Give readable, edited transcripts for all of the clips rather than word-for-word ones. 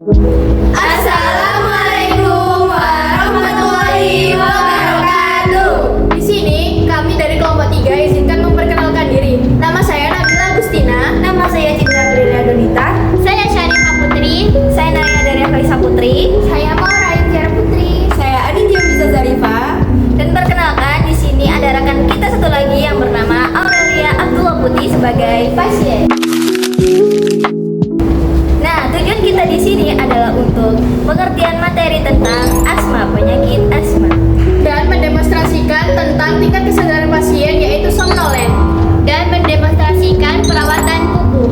Assalamualaikum warahmatullahi wabarakatuh. Di sini kami dari kelompok 3 izinkan memperkenalkan diri. Nama saya Nabila Agustina. Nama saya Citra Brenda Donita. Saya Syarifah Putri. Saya Naya dari Faisa Putri. Saya Maura Injara Putri. Saya Aditya Bisa Zarifah. Dan perkenalkan di sini ada rekan kita satu lagi yang bernama Aurelia Abdullah Putri sebagai pasien. Nah, tujuan kita di sini adalah untuk pengertian materi tentang asma, penyakit asma. Dan mendemonstrasikan tentang tingkat kesadaran pasien yaitu somnolen. Dan mendemonstrasikan perawatan kuku.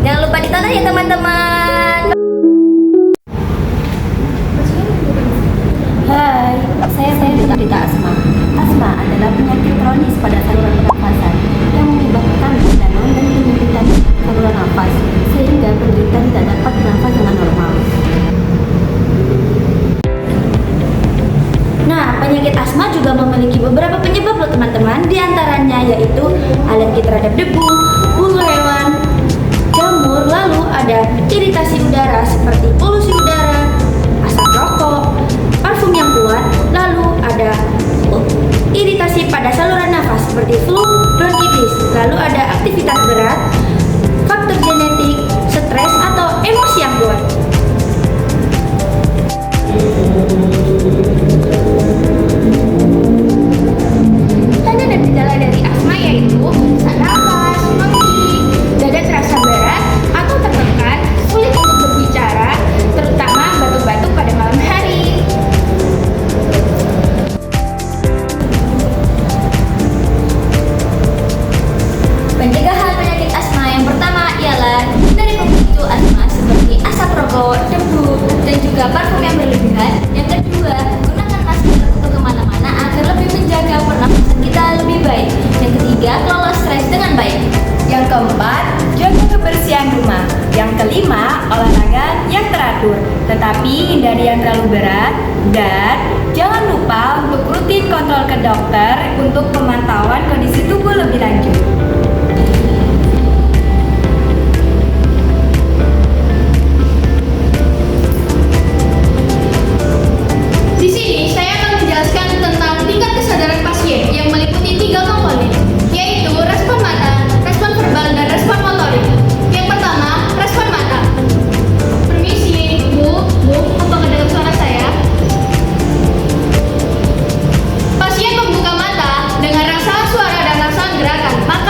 Jangan lupa ditonton ya teman-teman. Hai, saya penderita asma. Asma adalah penyakit kronis pada saluran pernafasan yang menyebabkan kelainan dan penyempitan saluran nafas sehingga penderita tidak dapat bernafas dengan normal. Nah, penyakit asma juga memiliki beberapa penyebab loh teman-teman. Di antaranya yaitu alergi terhadap debu, bulu hewan, jamur, lalu ada iritasi udara seperti polusi udara, asap rokok, parfum yang kuat, lalu ada iritasi pada saluran nafas seperti flu, bronkitis, lalu ada aktivitas berat, faktor genetik, stres atau emosi yang kuat. Tanda dan gejala dari asma yaitu sesak napas, nyeri, dada terasa berat atau tertekan, sulit untuk berbicara, terutama batuk-batuk pada malam hari. Pencegahan penyakit asma yang pertama ialah hindari pemicu asma seperti asap rokok, debu, dan juga parfum yang berlebihan. Yang kedua, gunakan masker untuk kemana-mana agar lebih menjaga pernafasan kita lebih baik. Yang ketiga, kelola stres dengan baik. Yang keempat, jaga kebersihan rumah. Yang kelima, olahraga yang teratur, tetapi hindari yang terlalu berat. Dan jangan lupa untuk rutin kontrol ke dokter untuk pemantauan kondisi tubuh lebih lanjut. Di sini saya akan menjelaskan tentang tingkat kesadaran pasien yang meliputi 3 komponen, yaitu respon mata, respon verbal, dan respon motorik. Yang pertama, respon mata. Permisi, Bu, apa mendengar suara saya? Pasien membuka mata dengan rasa suara dan rasa gerakan, maka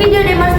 video demonstrasi